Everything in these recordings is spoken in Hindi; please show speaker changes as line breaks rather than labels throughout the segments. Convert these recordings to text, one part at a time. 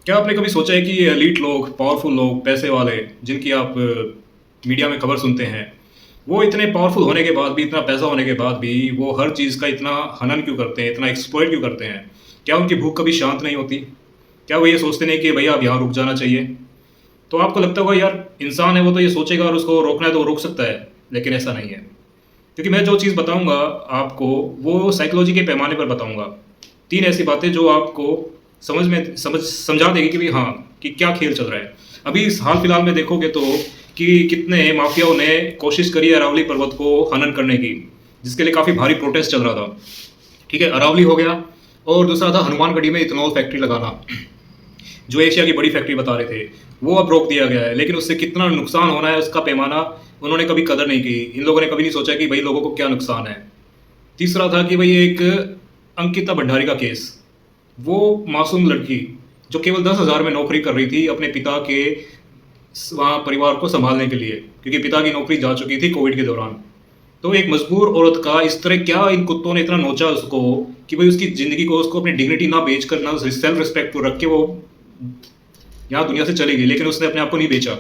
क्या आपने कभी सोचा है कि ये एलीट लोग, पावरफुल लोग, पैसे वाले, जिनकी आप मीडिया में खबर सुनते हैं, वो इतने पावरफुल होने के बाद भी, इतना पैसा होने के बाद भी, वो हर चीज़ का इतना हनन क्यों करते हैं, इतना एक्सप्लॉइट क्यों करते हैं? क्या उनकी भूख कभी शांत नहीं होती? क्या वो ये सोचते नहीं कि भैया अब यहाँ रुक जाना चाहिए? तो आपको लगता होगा यार, इंसान है वो तो ये सोचेगा और उसको रोकना है तो वो रोक सकता है, लेकिन ऐसा नहीं है। क्योंकि मैं जो चीज़ बताऊंगा आपको, वो साइकोलॉजी के पैमाने पर बताऊंगा। तीन ऐसी बातें जो आपको समझा देगी कि भाई हाँ, कि क्या खेल चल रहा है। अभी इस हाल फिलहाल में देखोगे तो कि कितने माफियाओं ने कोशिश करी है अरावली पर्वत को हनन करने की, जिसके लिए काफ़ी भारी प्रोटेस्ट चल रहा था। ठीक है, अरावली हो गया, और दूसरा था हनुमानगढ़ी में इथेनॉल फैक्ट्री लगाना, जो एशिया की बड़ी फैक्ट्री बता रहे थे, वो अब रोक दिया गया है। लेकिन उससे कितना नुकसान होना है उसका पैमाना उन्होंने कभी कदर नहीं की। इन लोगों ने कभी नहीं सोचा कि भाई लोगों को क्या नुकसान है। तीसरा था कि भाई एक अंकिता भंडारी का केस, वो मासूम लड़की जो केवल 10,000 में नौकरी कर रही थी अपने पिता के वहाँ परिवार को संभालने के लिए, क्योंकि पिता की नौकरी जा चुकी थी कोविड के दौरान। तो एक मजबूर औरत का इस तरह क्या इन कुत्तों ने इतना नोचा उसको कि भाई उसकी ज़िंदगी को, उसको अपनी डिग्निटी ना बेचकर, ना सेल्फ रिस्पेक्ट को रख के वो यहाँ दुनिया से चली गई, लेकिन उसने अपने आप को नहीं बेचा।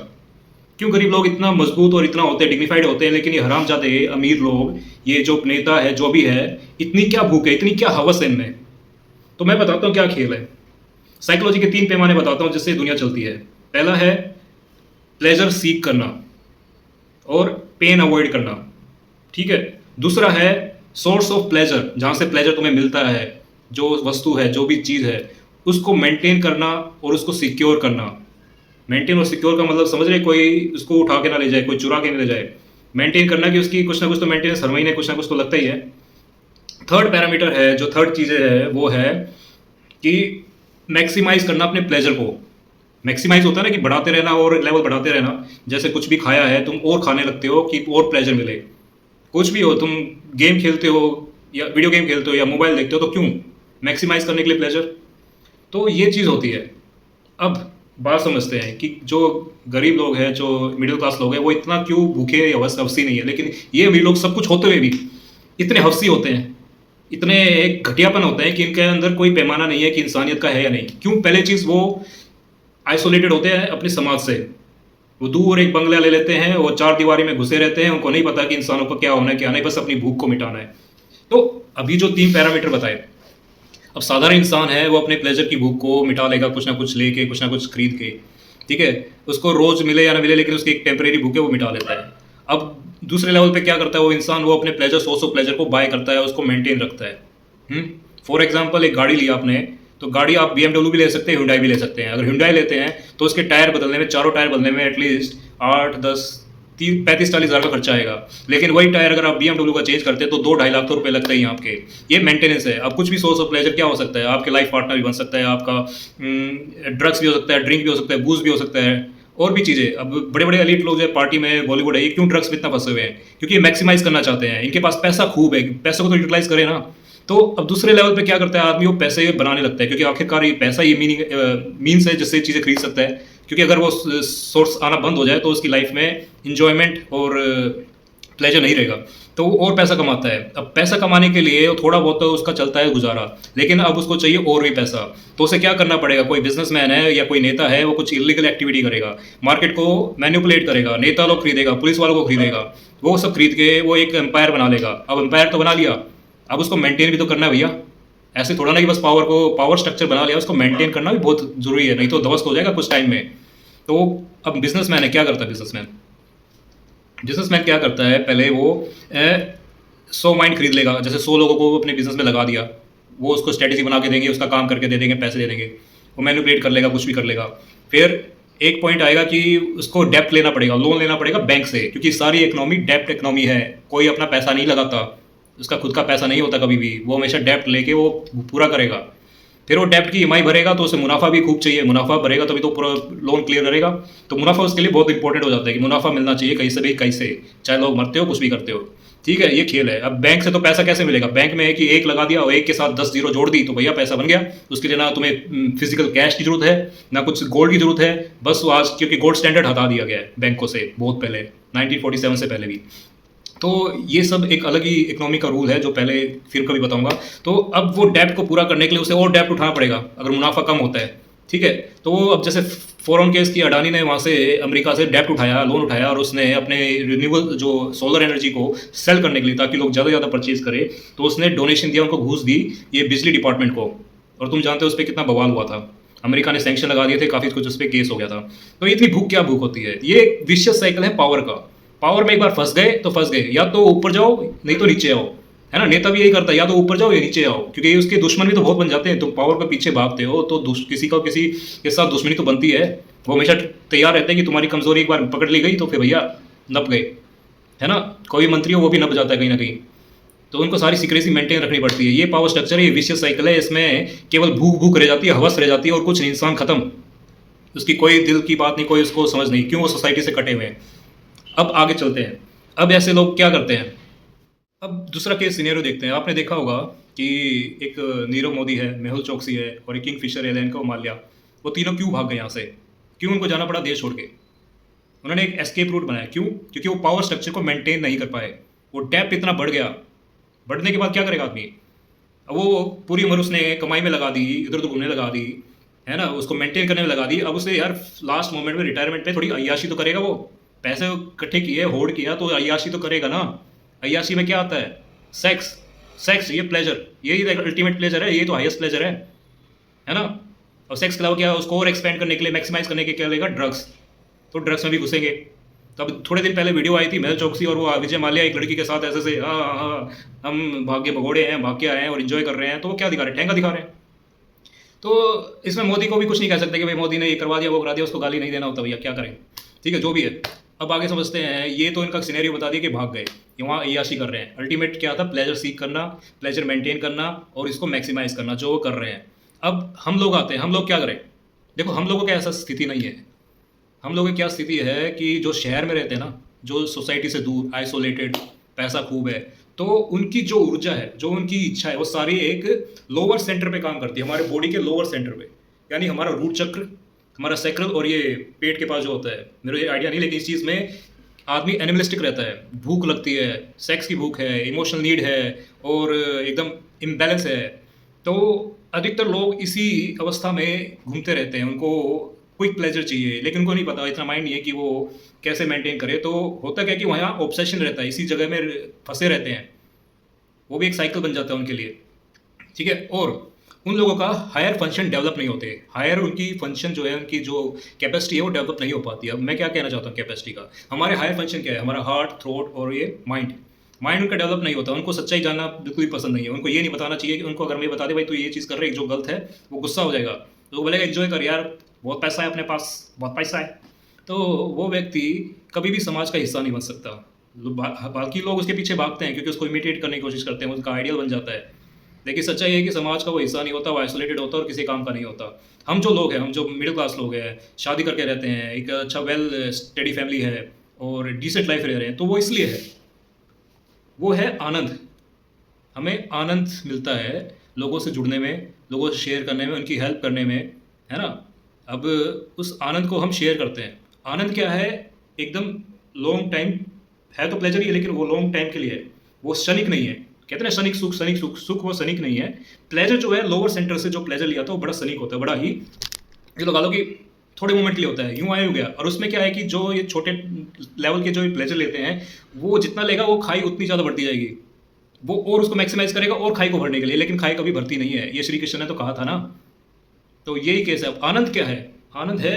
क्यों गरीब लोग इतना मजबूत और इतना होते हैं, डिग्निफाइड होते हैं, लेकिन ये हरामजादे अमीर लोग, ये जो नेता है जो भी है, इतनी क्या भूख है, इतनी क्या हवस है इनमें। तो मैं बताता हूँ क्या खेल है। साइकोलॉजी के तीन पैमाने बताता हूँ जिससे दुनिया चलती है। पहला है प्लेजर सीक करना और पेन अवॉइड करना। ठीक है। दूसरा है सोर्स ऑफ प्लेजर, जहाँ से प्लेजर तुम्हें मिलता है, जो वस्तु है, जो भी चीज़ है, उसको मेंटेन करना और उसको सिक्योर करना। मेंटेन और सिक्योर का मतलब समझ रहे, कोई उसको उठा के ना ले जाए, कोई चुरा के ना ले जाए। मेंटेन करना कि उसकी कुछ ना कुछ तो मेंटेनेंस हर महीने कुछ ना कुछ तो लगता ही है। थर्ड पैरामीटर है, जो थर्ड चीज़ें है, वो है कि मैक्सिमाइज करना अपने प्लेजर को। मैक्सिमाइज होता है ना कि बढ़ाते रहना और लेवल बढ़ाते रहना। जैसे कुछ भी खाया है तुम और खाने लगते हो कि और प्लेजर मिले। कुछ भी हो, तुम गेम खेलते हो या वीडियो गेम खेलते हो या मोबाइल देखते हो, तो क्यों? मैक्सिमाइज करने के लिए प्लेजर। तो ये चीज़ होती है। अब बात समझते हैं कि जो गरीब लोग हैं, जो मिडिल क्लास लोग हैं, वो इतना क्यों भूखे या हवसी नहीं है। लेकिन ये अमीर लोग सब कुछ होते हुए भी इतने हवसी होते हैं, इतने एक घटियापन होते हैं कि इनके अंदर कोई पैमाना नहीं है कि इंसानियत का है या नहीं। क्यों? पहले चीज़, वो आइसोलेटेड होते हैं अपने समाज से। वो दूर एक बंगला ले लेते हैं, वो चार दीवारी में घुसे रहते हैं, उनको नहीं पता कि इंसानों को क्या होना है क्या नहीं, बस अपनी भूख को मिटाना है। तो अभी जो तीन पैरामीटर बताए, अब साधारण इंसान है वो अपने प्लेजर की भूख को मिटा लेगा, कुछ ना कुछ लेके, कुछ ना कुछ खरीद के। ठीक है, उसको रोज मिले या ना मिले, लेकिन उसकी एक टेम्परेरी भूख है वो मिटा लेता है। अब दूसरे लेवल पे क्या करता है वो इंसान, वो अपने प्लेजर, सोर्स ऑफ प्लेजर को बाय करता है, उसको मेंटेन रखता है। फॉर एग्जाम्पल, एक गाड़ी ली आपने, तो गाड़ी आप BMW भी ले सकते हैं, हुंडई भी ले सकते हैं। अगर हुंडई लेते हैं तो उसके टायर बदलने में, चारों टायर बदलने में एटलीस्ट 8, 10, 35, 40 हज़ार का खर्चा आएगा। लेकिन वही टायर अगर आप BMW का चेंज करते हैं तो 2-2.5 लाख तो रुपए लगते ही हैं आपके। ये मेंटेनेंस है। अब कुछ भी सोर्स ऑफ प्लेजर क्या हो सकता है, आपके लाइफ पार्टनर भी बन सकता है, आपका ड्रग्स भी हो सकता है, ड्रिंक भी हो सकता है, बूज भी हो सकता है, और भी चीज़ें। अब बड़े बड़े एलीट लोग जो पार्टी में, बॉलीवुड है, ये क्यों ड्रग्स में इतना फंसे हुए हैं? क्योंकि ये मैक्सिमाइज करना चाहते हैं, इनके पास पैसा खूब है, पैसों को तो यूटिलाइज करें ना। तो अब दूसरे लेवल पे क्या करता है आदमी, वो पैसे बनाने लगता है, क्योंकि आखिरकार ये पैसा ये मीन्स है जिससे चीज़ें खरीद सकता है। क्योंकि अगर वो सोर्स आना बंद हो जाए तो उसकी लाइफ में इंजॉयमेंट और प्लेजर नहीं रहेगा, तो वो और पैसा कमाता है। अब पैसा कमाने के लिए थोड़ा बहुत तो उसका चलता है गुजारा, लेकिन अब उसको चाहिए और भी पैसा। तो उसे क्या करना पड़ेगा? कोई बिजनेसमैन है या कोई नेता है, वो कुछ इलीगल एक्टिविटी करेगा, मार्केट को मैनिपुलेट करेगा, नेता लोग खरीदेगा, पुलिस वालों को खरीदेगा, वो सब खरीद के वो एक एम्पायर बना लेगा। अब एम्पायर तो बना लिया, अब उसको मेंटेन भी तो करना है भैया। ऐसे थोड़ा ना कि बस पावर स्ट्रक्चर बना लिया, उसको मेंटेन करना भी बहुत जरूरी है, नहीं तो ध्वस्त हो जाएगा कुछ टाइम में। तो अब बिजनेसमैन है, क्या करता है बिजनेसमैन? बिजनेसमैन क्या करता है, पहले वो 100 माइंड खरीद लेगा। जैसे 100 लोगों को अपने बिजनेस में लगा दिया, वो उसको स्ट्रेटेजी बना के देंगे, उसका काम करके दे देंगे, पैसे दे देंगे, वो मैनिपुलेट कर लेगा, कुछ भी कर लेगा। फिर एक पॉइंट आएगा कि उसको डेप्ट लेना पड़ेगा, लोन लेना पड़ेगा बैंक से, क्योंकि सारी इकोनॉमी डेप्ट इकोनॉमी है। कोई अपना पैसा नहीं लगाता, उसका खुद का पैसा नहीं होता कभी भी, वो हमेशा डेप्ट लेके वो पूरा करेगा। फिर वो डेप्ट की EMI भरेगा, तो उसे मुनाफा भी खूब चाहिए, मुनाफा भरेगा तभी तो पूरा लोन क्लियर करेगा। तो मुनाफा उसके लिए बहुत इंपॉर्टेंट हो जाता है कि मुनाफा मिलना चाहिए कहीं से भी, कैसे, चाहे लोग मरते हो, कुछ भी करते हो। ठीक है, ये खेल है। अब बैंक से तो पैसा कैसे मिलेगा? बैंक में है कि एक लगा दिया और एक के साथ 10 जीरो जोड़ दी तो भैया पैसा बन गया। उसके लिए ना तुम्हें फिजिकल कैश की जरूरत है, ना कुछ गोल्ड की जरूरत है। बस वो आज, क्योंकि गोल्ड स्टैंडर्ड हटा दिया गया है बैंकों से बहुत पहले, 1947 से पहले भी। तो ये सब एक अलग ही इकोनॉमी का रूल है जो पहले फिर कभी बताऊंगा। तो अब वो डेप्ट को पूरा करने के लिए उसे और डेप्ट उठाना पड़ेगा अगर मुनाफा कम होता है। ठीक है। तो वो अब जैसे फ़ोरन केस की अडानी ने वहाँ से अमेरिका से डेब्ट उठाया, लोन उठाया और उसने अपने रिन्यूएबल जो सोलर एनर्जी को सेल करने के लिए ताकि लोग ज़्यादा से ज़्यादा परचेज़ करें, तो उसने डोनेशन दिया, उनको घूस दी ये बिजली डिपार्टमेंट को। और तुम जानते हो उस पे कितना बवाल हुआ था। अमेरिका ने सैंक्शन लगा दिए थे, काफ़ी कुछ उस पे केस हो गया था। तो इतनी भूख क्या भूख होती है? ये एक विशियस साइकिल है पावर का। पावर में एक बार फँस गए तो फँस गए, या तो ऊपर जाओ नहीं तो नीचे आओ, है ना? नेता भी यही करता है, या तो ऊपर जाओ या नीचे आओ, क्योंकि उसके दुश्मन भी तो बहुत बन जाते हैं। तुम पावर के पीछे भागते हो तो किसी का किसी के साथ दुश्मनी तो बनती है। वो हमेशा तैयार रहते हैं कि तुम्हारी कमजोरी एक बार पकड़ ली गई तो फिर भैया नप गए, है ना? कोई मंत्री हो वो भी नप जाता है कहीं ना कहीं। तो उनको सारी सीक्रेसी मेंटेन रखनी पड़ती है। ये पावर स्ट्रक्चर है, ये विशियस साइकिल है। इसमें केवल भूख भूख रह जाती है, हवस रह जाती है और कुछ नहीं, इंसान खत्म। उसकी कोई दिल की बात नहीं, कोई उसको समझ नहीं, क्यों वो सोसाइटी से कटे हुए हैं। अब आगे चलते हैं। अब ऐसे लोग क्या करते हैं? अब दूसरा केस सिनेरियो देखते हैं। आपने देखा होगा कि एक नीरव मोदी है, मेहुल चोकसी है और एक किंगफिशर एयरलाइन का माल्या, वो तीनों क्यों भाग गए यहाँ से? क्यों उनको जाना पड़ा देश छोड़ के? उन्होंने एक एस्केप रूट बनाया। क्यों? क्योंकि वो पावर स्ट्रक्चर को मेंटेन नहीं कर पाए। वो डेप्थ इतना बढ़ गया, बढ़ने के बाद क्या करेगा आदमी? अब वो पूरी उम्र उसने कमाई में लगा दी, इधर उधर घूमने लगा दी, है ना, उसको मेंटेन करने में लगा दी। अब उसे यार लास्ट मोमेंट में रिटायरमेंट पे थोड़ी अय्याशी तो करेगा। वो पैसे इकट्ठे किए, होड़ किया, तो अय्याशी तो करेगा ना। अय्याशी में क्या आता है? सेक्स। सेक्स, ये प्लेजर, यही अल्टीमेट प्लेजर है, ये तो हाईएस्ट प्लेजर है ना? और सेक्स के अलावा क्या उसको और एक्सपेंड करने के लिए, मैक्सिमाइज करने के क्या लेगा? ड्रग्स। तो ड्रग्स में भी घुसेंगे। तो अब थोड़े दिन पहले वीडियो आई थी मेहुल चोकसी और वो विजय माल्या एक लड़की के साथ ऐसे से, हाँ हाँ हाँ, हम भाग्य भगोड़े हैं, भाग के आए हैं और इन्जॉय कर रहे हैं। तो वो क्या दिखा रहे हैं? ठेंगा दिखा रहे हैं। तो इसमें मोदी को भी कुछ नहीं कह सकते कि भाई मोदी ने ये करवा दिया वो करा दिया, उसको गाली नहीं देना होता, भैया क्या करें। ठीक है, जो भी है। अब आगे समझते हैं। ये तो इनका सिनेरियो बता दिया कि भाग गए, ये वहाँ अय्याशी कर रहे हैं। अल्टीमेट क्या था? प्लेजर सीख करना, प्लेजर मेंटेन करना और इसको मैक्सिमाइज करना, जो वो कर रहे हैं। अब हम लोग आते हैं, हम लोग क्या करें? देखो, हम लोगों की ऐसा स्थिति नहीं है। हम लोगों की क्या स्थिति है कि जो शहर में रहते हैं ना, जो सोसाइटी से दूर, आइसोलेटेड, पैसा खूब है, तो उनकी जो ऊर्जा है, जो उनकी इच्छा है, वो सारी एक लोअर सेंटर पे काम करती है, हमारे बॉडी के लोअर सेंटर पे। यानी हमारा रूट चक्र, हमारा सैक्रल और ये पेट के पास जो होता है, मेरे ये आइडिया नहीं, लेकिन इस चीज़ में आदमी एनिमलिस्टिक रहता है। भूख लगती है, सेक्स की भूख है, इमोशनल नीड है और एकदम इम्बैलेंस है। तो अधिकतर लोग इसी अवस्था में घूमते रहते हैं। उनको क्विक प्लेजर चाहिए, लेकिन उनको नहीं पता, इतना माइंड नहीं है कि वो कैसे मेंटेन करे। तो होता क्या है कि वहाँ ऑब्सेशन रहता है, इसी जगह में फंसे रहते हैं। वो भी एक साइकिल बन जाता है उनके लिए। ठीक है। और उन लोगों का हायर फंक्शन डेवलप नहीं होते। हायर उनकी फंक्शन जो है, उनकी जो कैपेसिटी है वो डेवलप नहीं हो पाती। अब मैं क्या कहना चाहता हूँ कैपेसिटी का, हमारे हायर फंक्शन क्या है? हमारा हार्ट, थ्रोट और ये माइंड। माइंड उनका डेवलप नहीं होता। उनको सच्चाई जानना बिल्कुल भी पसंद नहीं है। उनको ये नहीं बताना चाहिए कि उनको अगर मैं बता दे भाई तू ये चीज़ कर रहे जो गलत है, वो गुस्सा हो जाएगा। तो वो बोलेगा एंजॉय कर यार, बहुत पैसा है अपने पास, बहुत पैसा है। तो वो व्यक्ति कभी भी समाज का हिस्सा नहीं बन सकता। बाकी लोग उसके पीछे भागते हैं क्योंकि उसको इमिटेट करने की कोशिश करते हैं, उसका आइडियल बन जाता है। लेकिन सच्चाई है कि समाज का वो हिस्सा नहीं होता, वो आइसोलेटेड होता है और किसी काम का नहीं होता। हम जो लोग हैं, हम जो मिडिल क्लास लोग हैं, शादी करके रहते हैं, एक अच्छा वेल स्टडी फैमिली है और डिसेंट लाइफ रह रहे हैं, तो वो इसलिए है, वो है आनंद। हमें आनंद मिलता है लोगों से जुड़ने में, लोगों से शेयर करने में, उनकी हेल्प करने में, है ना? अब उस आनंद को हम शेयर करते हैं। आनंद क्या है? एकदम लॉन्ग टाइम है तो प्लेजर ही है, लेकिन वो लॉन्ग टाइम के लिए है, वो क्षणिक नहीं है। कहते हैं ना क्षणिक सुख, क्षणिक सुख, सुख वो क्षणिक नहीं है। प्लेजर जो है लोअर सेंटर से जो प्लेजर लिया था वो बड़ा क्षणिक होता है, बड़ा ही ये लगा लो कि थोड़े मोमेंट के लिए होता है, यूँ आया हो गया। और उसमें क्या है कि जो ये छोटे लेवल के जो प्लेजर लेते हैं, वो जितना लेगा वो खाई उतनी ज़्यादा बढ़ती जाएगी। वो और उसको मैक्सिमाइज करेगा और खाई को भरने के लिए, लेकिन खाई कभी भरती नहीं है। ये श्री कृष्ण ने तो कहा था ना। तो यही केस है। आनंद क्या है? आनंद है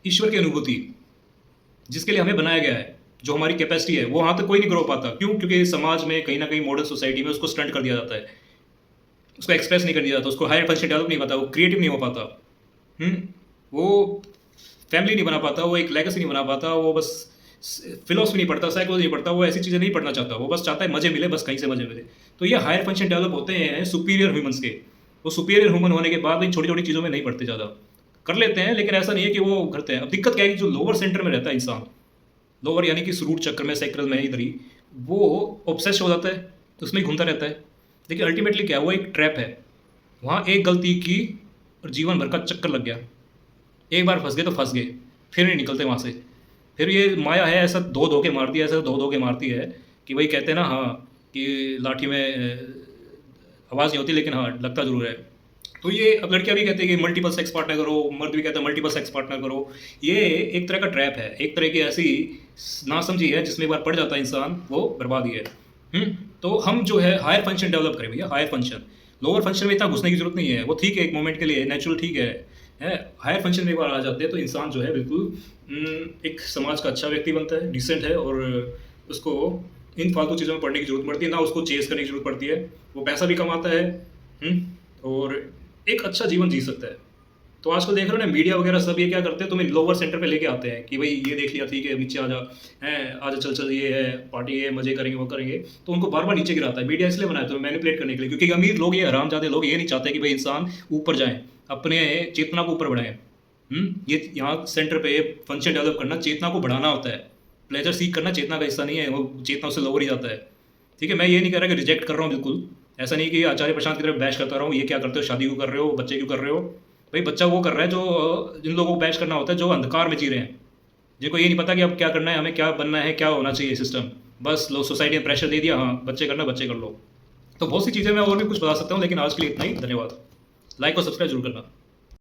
ईश्वर की अनुभूति, जिसके लिए हमें बनाया गया है। जो हमारी कैपेसिटी है वो वहाँ तक कोई नहीं ग्रो पाता। क्यों? क्योंकि समाज में कहीं ना कहीं मॉडर्न सोसाइटी में उसको स्टंट कर दिया जाता है, उसको एक्सप्रेस नहीं कर दिया जाता, उसको हायर फंक्शन डेवलप नहीं पाता, वो क्रिएटिव नहीं हो पाता, वो फैमिली नहीं बना पाता, वो एक लेगेसी नहीं बना पाता, वो बस फिलोसफी नहीं पढ़ता, साइकोलॉजी नहीं पढ़ता, वो ऐसी चीज़ें नहीं पढ़ना चाहता, वो बस चाहता है मजे मिले, बस कहीं से मजे मिले। तो ये हायर फंक्शन डेवलप होते हैं सुपीरियर ह्यूमंस के। वो सुपीरियर ह्यूमन होने के बाद इन छोटी छोटी चीज़ों में नहीं पढ़ते, ज़्यादा कर लेते हैं, लेकिन ऐसा नहीं है कि वो करते हैं। अब दिक्कत क्या है कि जो लोअर सेंटर में रहता है इंसान, लोअर यानी कि रूट चक्र में, सैक्रल में, इधर ही, वो ऑब्सेस हो जाता है, तो उसमें ही घूमता रहता है। लेकिन अल्टीमेटली क्या है? वो एक ट्रैप है। वहाँ एक गलती की और जीवन भर का चक्कर लग गया। एक बार फंस गए तो फंस गए, फिर नहीं निकलते वहाँ से। फिर ये माया है, ऐसा धो धो के मारती है, ऐसा धो धो के मारती है कि वही कहते हैं ना, हाँ, कि लाठी में आवाज़ नहीं होती लेकिन हाँ लगता ज़रूर है। तो ये अब लड़कियां भी कहते हैं कि मल्टीपल सेक्स पार्टनर करो, मर्द भी कहते हैं मल्टीपल सेक्स पार्टनर करो। ये एक तरह का ट्रैप है, एक तरह की ऐसी नासमझी है जिसमें एक बार पड़ जाता है इंसान वो बर्बादी है। तो हम जो है हायर फंक्शन डेवलप करें भैया, हायर फंक्शन। लोअर फंक्शन में इतना घुसने की जरूरत नहीं है, वो ठीक है एक मोमेंट के लिए, नेचुरल ठीक है। हायर फंक्शन में एक बार आ जाते हैं तो इंसान जो है बिल्कुल एक समाज का अच्छा व्यक्ति बनता है, डिसेंट है, और उसको इन फालतू चीज़ों में पढ़ने की जरूरत पड़ती है ना, उसको चेस करने की जरूरत पड़ती है। वो पैसा भी कमाता है, और एक अच्छा जीवन जी सकता है। तो आजकल देख रहे हो ना, मीडिया वगैरह सब ये क्या करते हैं, तुम्हें लोअर सेंटर पे लेके आते हैं कि भाई ये देख लिया, ठीक है, नीचे आ जा, हैं आजा, चल चल, ये है पार्टी, है मजे करेंगे, वो करेंगे। तो उनको बार बार नीचे गिराता है मीडिया, इसलिए बनाया तो मैनिपुलेट करने के लिए, क्योंकि अमीर लोग, ये हरामजादे लोग ये नहीं चाहते कि भाई इंसान ऊपर जाए, अपने चेतना को ऊपर बढ़ाएं। ये यहाँ सेंटर पे फंक्शन डेवलप करना चेतना को बढ़ाना होता है, प्लेजर सीख करना चेतना का हिस्सा नहीं है, वो चेतना उससे लोअर ही जाता है। ठीक है, मैं ये नहीं कह रहा कि रिजेक्ट कर रहा हूँ, बिल्कुल ऐसा नहीं कि आचार्य प्रशांत की तरफ बैश करता रहा हूँ, ये क्या करते हो, शादी क्यों कर रहे हो, बच्चे क्यों कर रहे हो। भाई बच्चा वो कर रहा है जो जिन लोगों को बैश करना होता है, जो अंधकार में जी रहे हैं, जिनको ये नहीं पता कि अब क्या करना है, हमें क्या बनना है, क्या होना चाहिए सिस्टम। बस लोग सोसाइटी ने प्रेशर दे दिया, हाँ बच्चे करना, बच्चे कर लो। तो बहुत सी चीज़ें मैं और भी कुछ बता सकता हूँ, लेकिन आज के लिए इतना ही, धन्यवाद। लाइक और सब्सक्राइब जरूर करना।